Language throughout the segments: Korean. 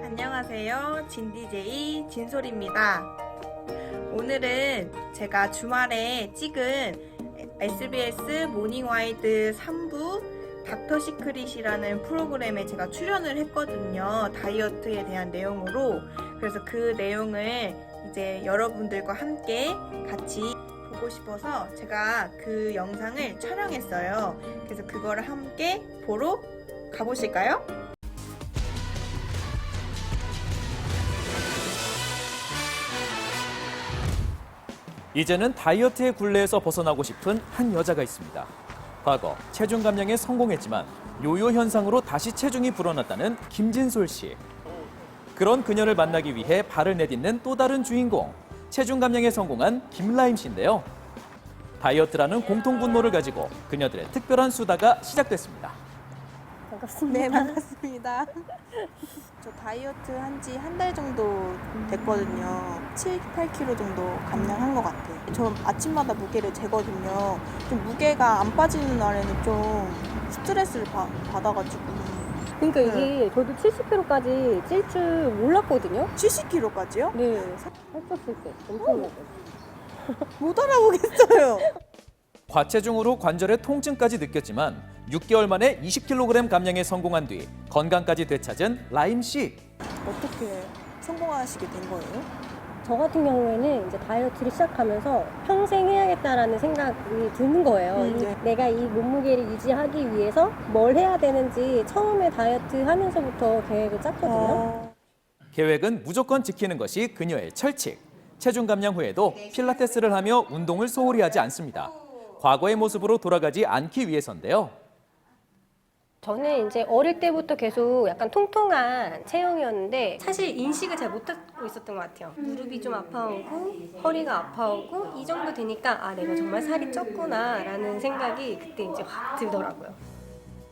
안녕하세요. 진DJ 진솔입니다. 오늘은 제가 주말에 찍은 SBS 모닝와이드 3부 닥터 시크릿이라는 프로그램에 제가 출연을 했거든요. 다이어트에 대한 내용으로. 그래서 그 내용을 이제 여러분들과 함께 같이 보고 싶어서 제가 그 영상을 촬영했어요. 그래서 그거를 함께 보러 가보실까요? 이제는 다이어트의 굴레에서 벗어나고 싶은 한 여자가 있습니다. 과거 체중 감량에 성공했지만 요요 현상으로 다시 체중이 불어났다는 김진솔 씨. 그런 그녀를 만나기 위해 발을 내딛는 또 다른 주인공, 체중 감량에 성공한 김라임 씨인데요. 다이어트라는 공통 분모를 가지고 그녀들의 특별한 수다가 시작됐습니다. 반갑습니다. 네, 반갑습니다. 저 다이어트 한 지 한 달 정도 됐거든요. 7, 8kg 정도 감량한 것 같아요. 저 아침마다 무게를 재거든요. 좀 무게가 안 빠지는 날에는 좀 스트레스를 받아가지고. 그러니까 이게 저도 70kg까지 찔 줄 몰랐거든요. 70kg까지요? 네, 살쪘을 때 엄청나게. 못 알아보겠어요. 과체중으로 관절의 통증까지 느꼈지만 6개월 만에 20kg 감량에 성공한 뒤 건강까지 되찾은 라임 씨. 어떻게 성공하시게 된 거예요? 저 같은 경우에는 이제 다이어트를 시작하면서 평생 해야겠다라는 생각이 드는 거예요. 네. 내가 이 몸무게를 유지하기 위해서 뭘 해야 되는지 처음에 다이어트 하면서부터 계획을 짰거든요. 계획은 무조건 지키는 것이 그녀의 철칙. 체중 감량 후에도 필라테스를 하며 운동을 소홀히 하지 않습니다. 과거의 모습으로 돌아가지 않기 위해서인데요. 저는 이제 어릴 때부터 계속 약간 통통한 체형이었는데 사실 인식을 잘 못하고 있었던 것 같아요. 무릎이 좀 아파오고 허리가 아파오고 이 정도 되니까 아 내가 정말 살이 쪘구나 라는 생각이 그때 이제 확 들더라고요.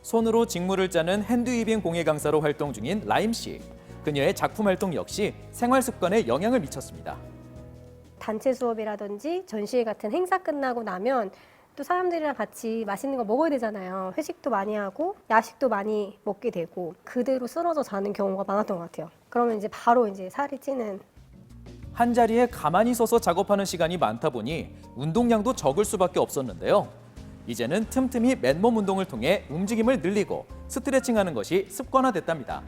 손으로 직물을 짜는 핸드위빙 공예 강사로 활동 중인 라임 씨. 그녀의 작품 활동 역시 생활 습관에 영향을 미쳤습니다. 단체 수업이라든지 전시회 같은 행사 끝나고 나면 또 사람들이랑 같이 맛있는 거 먹어야 되잖아요. 회식도 많이 하고 야식도 많이 먹게 되고 그대로 쓰러져 자는 경우가 많았던 것 같아요. 그러면 이제 바로 이제 살이 찌는. 한 자리에 가만히 서서 작업하는 시간이 많다 보니 운동량도 적을 수밖에 없었는데요. 이제는 틈틈이 맨몸 운동을 통해 움직임을 늘리고 스트레칭하는 것이 습관화됐답니다.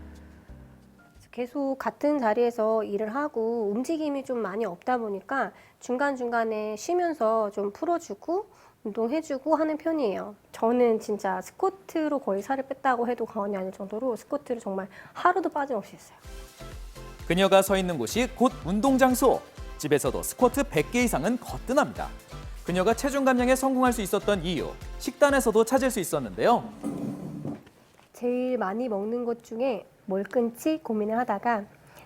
계속 같은 자리에서 일을 하고 움직임이 좀 많이 없다 보니까 중간중간에 쉬면서 좀 풀어주고 운동해주고 하는 편이에요. 저는 진짜 스쿼트로 거의 살을 뺐다고 해도 과언이 아닐 정도로 스쿼트를 정말 하루도 빠짐없이 했어요. 그녀가 서 있는 곳이 곧 운동 장소. 집에서도 스쿼트 100개 이상은 거뜬합니다. 그녀가 체중 감량에 성공할 수 있었던 이유, 식단에서도 찾을 수 있었는데요. 제일 많이 먹는 것 중에 뭘 끊지 고민을 하다가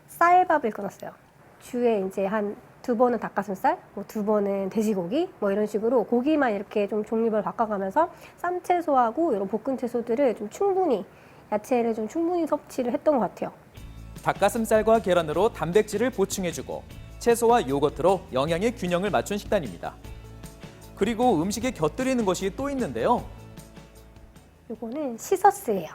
쌀밥을 끊었어요. 주에 이제 한 2번은 닭가슴살, 뭐 2번은 돼지고기, 뭐 이런 식으로 고기만 이렇게 좀 종류별 바꿔가면서 쌈채소하고 이런 볶은 채소들을 좀 충분히 야채를 좀 충분히 섭취를 했던 것 같아요. 닭가슴살과 계란으로 단백질을 보충해주고 채소와 요거트로 영양의 균형을 맞춘 식단입니다. 그리고 음식에 곁들이는 것이 또 있는데요. 이거는 시서스예요.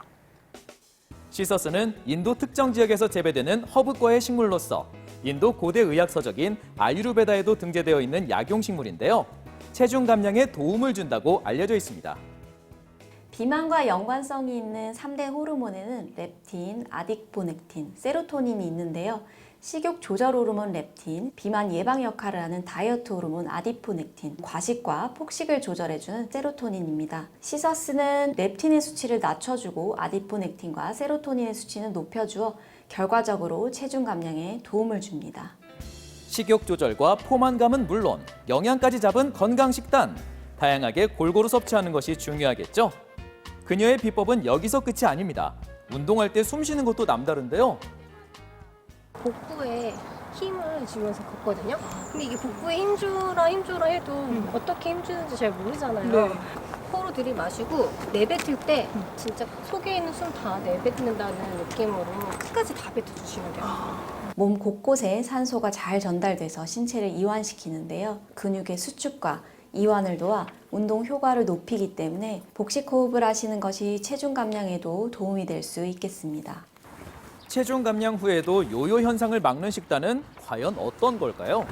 시서스는 인도 특정 지역에서 재배되는 허브과의 식물로서 인도 고대 의학 서적인 아유르베다에도 등재되어 있는 약용식물인데요. 체중 감량에 도움을 준다고 알려져 있습니다. 비만과 연관성이 있는 3대 호르몬에는 렙틴, 아디포넥틴, 세로토닌이 있는데요. 식욕 조절 호르몬 렙틴, 비만 예방 역할을 하는 다이어트 호르몬 아디포넥틴, 과식과 폭식을 조절해주는 세로토닌입니다. 시서스는 렙틴의 수치를 낮춰주고 아디포넥틴과 세로토닌의 수치는 높여주어 결과적으로 체중 감량에 도움을 줍니다. 식욕 조절과 포만감은 물론 영양까지 잡은 건강 식단. 다양하게 골고루 섭취하는 것이 중요하겠죠. 그녀의 비법은 여기서 끝이 아닙니다. 운동할 때 숨 쉬는 것도 남다른데요. 복부에 힘을 주면서 걷거든요. 근데 이게 복부에 힘주라 해도 어떻게 힘주는지 잘 모르잖아요. 네. 코로 들이마시고 내뱉을 때 진짜 속에 있는 숨 다 내뱉는다는 느낌으로 끝까지 다 뱉어주시면 돼요. 몸 곳곳에 산소가 잘 전달돼서 신체를 이완시키는데요. 근육의 수축과 이완을 도와 운동 효과를 높이기 때문에 복식 호흡을 하시는 것이 체중 감량에도 도움이 될 수 있겠습니다. 체중 감량 후에도 요요 현상을 막는 식단은 과연 어떤 걸까요?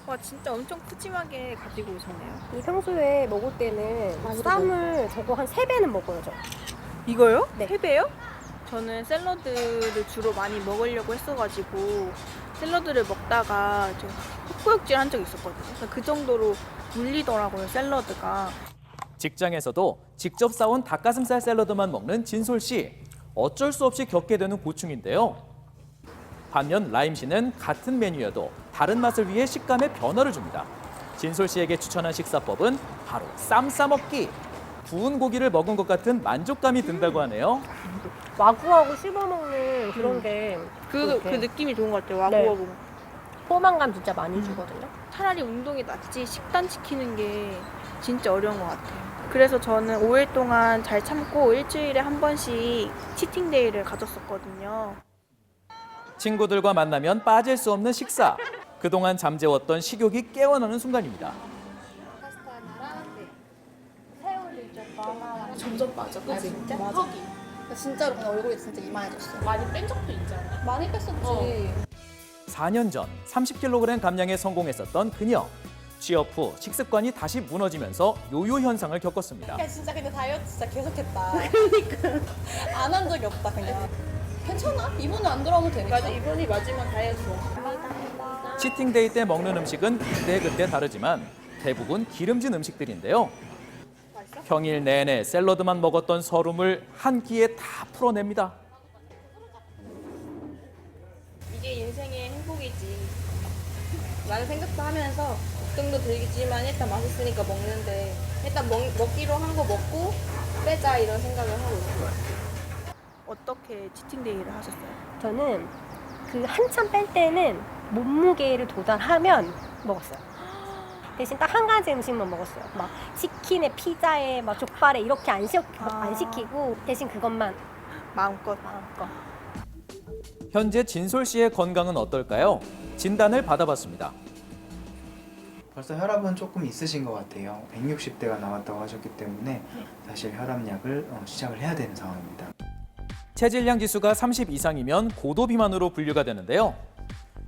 와 진짜 엄청 푸짐하게 가지고 오셨네요. 이 평소에 먹을 때는 쌈을 저거 한 3배는 먹어요, 저. 이거요? 네. 3배요? 저는 샐러드를 주로 많이 먹으려고 했어가지고 샐러드를 먹다가 좀 헛구역질 한 적이 있었거든요. 그 정도로 물리더라고요, 샐러드가. 직장에서도 직접 싸온 닭가슴살 샐러드만 먹는 진솔 씨. 어쩔 수 없이 겪게 되는 고충인데요. 반면 라임 씨는 같은 메뉴여도 다른 맛을 위해 식감에 변화를 줍니다. 진솔 씨에게 추천한 식사법은 바로 쌈 싸먹기. 구운 고기를 먹은 것 같은 만족감이 든다고 하네요. 와구와구 씹어먹는 그런 게 그 그렇게 느낌이 좋은 것 같아요, 네. 와구와구. 포만감 진짜 많이 주거든요. 차라리 운동이 낫지 식단 지키는 게 진짜 어려운 것 같아요. 그래서 저는 5일 동안 잘 참고 일주일에 한 번씩 치팅데이를 가졌었거든요. 친구들과 만나면 빠질 수 없는 식사. 그동안 잠재웠던 식욕이 깨어나는 순간입니다. 점점 빠져, 그치? 진짜? 맞아. 진짜로 그냥 얼굴이 진짜 이만해졌어. 많이 뺀 적도 있잖아. 많이 뺐었지. 4년 전 30kg 감량에 성공했었던 그녀. 취업 후 식습관이 다시 무너지면서 요요 현상을 겪었습니다. 야, 진짜 근데 다이어트 진짜 계속했다. 그러니까. 안 한 적이 없다, 그냥. 괜찮아? 이번에 안 들어오면 되니까. 맞아, 이번이 마지막 다이어트. 치팅데이 때 먹는 음식은 그때그때 다르지만 대부분 기름진 음식들인데요. 평일 내내 샐러드만 먹었던 서름을 한 끼에 다 풀어냅니다. 이게 인생의 행복이지. 라는 생각도 하면서 걱정도 들겠지만 일단 맛있으니까 먹는데 일단 먹기로 한 거 먹고 빼자 이런 생각을 하고 있어요. 어떻게 치팅데이를 하셨어요? 저는 그 한참 뺄 때는 몸무게를 도달하면 먹었어요. 대신 딱 한 가지 음식만 먹었어요. 막 치킨에 피자에 막 족발에 이렇게 안 시키고 대신 그것만 마음껏. 현재 진솔 씨의 건강은 어떨까요? 진단을 받아봤습니다. 벌써 혈압은 조금 있으신 것 같아요. 160대가 나왔다고 하셨기 때문에 사실 혈압약을 시작을 해야 되는 상황입니다. 체질량 지수가 30 이상이면 고도 비만으로 분류가 되는데요.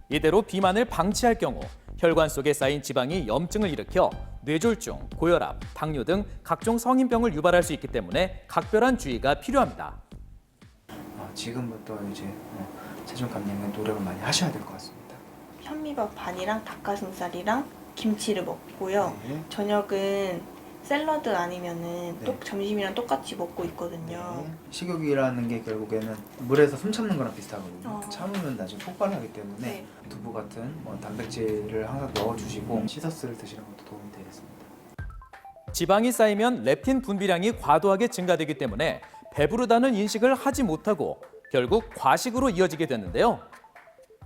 이대로 비만을 방치할 경우 혈관 속에 쌓인 지방이 염증을 일으켜 뇌졸중, 고혈압, 당뇨 등 각종 성인병을 유발할 수 있기 때문에 각별한 주의가 필요합니다. 지금부터 이제 체중 감량에 노력을 많이 하셔야 될 것 같습니다. 현미밥 반이랑 닭가슴살이랑 김치를 먹고요. 네. 저녁은 샐러드 아니면은 네. 점심이랑 똑같이 먹고 있거든요. 네. 식욕이라는 게 결국에는 물에서 숨 참는 거랑 비슷하거든요. 어. 참으면 나중에 폭발하기 때문에 네. 두부 같은 단백질을 항상 넣어주시고 시서스를 드시는 것도 도움이 되겠습니다. 지방이 쌓이면 렙틴 분비량이 과도하게 증가되기 때문에 배부르다는 인식을 하지 못하고 결국 과식으로 이어지게 되는데요.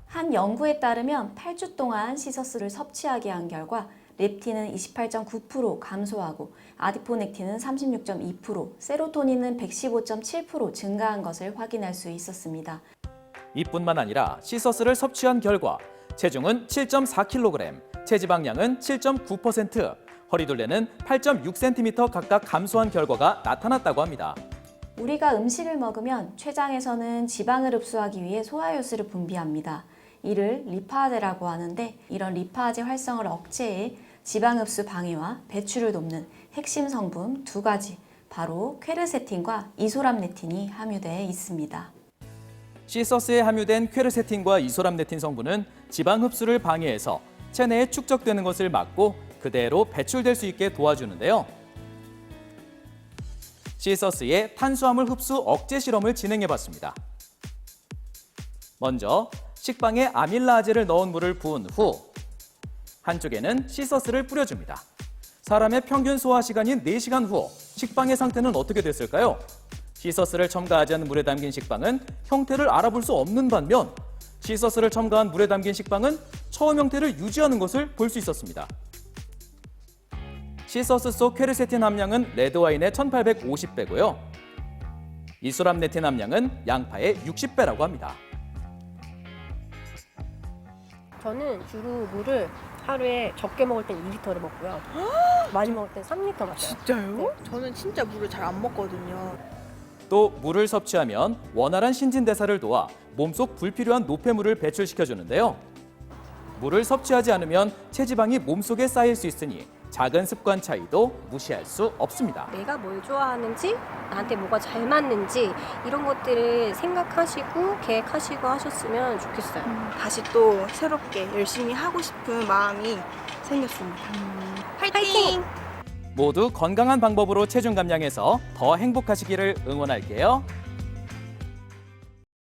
한 연구에 따르면 8주 동안 시서스를 섭취하게 한 결과 렙틴은 28.9% 감소하고 아디포넥틴은 36.2%, 세로토닌은 115.7% 증가한 것을 확인할 수 있었습니다. 이뿐만 아니라 시서스를 섭취한 결과 체중은 7.4kg, 체지방량은 7.9%, 허리둘레는 8.6cm 각각 감소한 결과가 나타났다고 합니다. 우리가 음식을 먹으면 췌장에서는 지방을 흡수하기 위해 소화효소를 분비합니다. 이를 리파제라고 하는데 이런 리파제 활성을 억제해 지방 흡수 방해와 배출을 돕는 핵심 성분 2가지, 바로 퀘르세틴과 이소람네틴이 함유되어 있습니다. 시서스에 함유된 퀘르세틴과 이소람네틴 성분은 지방 흡수를 방해해서 체내에 축적되는 것을 막고 그대로 배출될 수 있게 도와주는데요. 시서스의 탄수화물 흡수 억제 실험을 진행해봤습니다. 먼저 식빵에 아밀라아제를 넣은 물을 부은 후 한쪽에는 시서스를 뿌려줍니다. 사람의 평균 소화 시간인 4시간 후 식빵의 상태는 어떻게 됐을까요? 시서스를 첨가하지 않은 물에 담긴 식빵은 형태를 알아볼 수 없는 반면 시서스를 첨가한 물에 담긴 식빵은 처음 형태를 유지하는 것을 볼 수 있었습니다. 시서스 속 퀘르세틴 함량은 레드와인의 1850배고요. 이소람네틴 함량은 양파의 60배라고 합니다. 저는 주로 물을 하루에 적게 먹을 땐 2리터를 먹고요. 많이 먹을 땐 3리터 마셔요. 진짜요? 저는 진짜 물을 잘 안 먹거든요. 또 물을 섭취하면 원활한 신진대사를 도와 몸속 불필요한 노폐물을 배출시켜주는데요. 물을 섭취하지 않으면 체지방이 몸속에 쌓일 수 있으니 작은 습관 차이도 무시할 수 없습니다. 내가 뭘 좋아하는지, 나한테 뭐가 잘 맞는지 이런 것들을 생각하시고 계획하시고 하셨으면 좋겠어요. 다시 또 새롭게 열심히 하고 싶은 마음이 생겼습니다. 화이팅! 모두 건강한 방법으로 체중 감량해서 더 행복하시기를 응원할게요.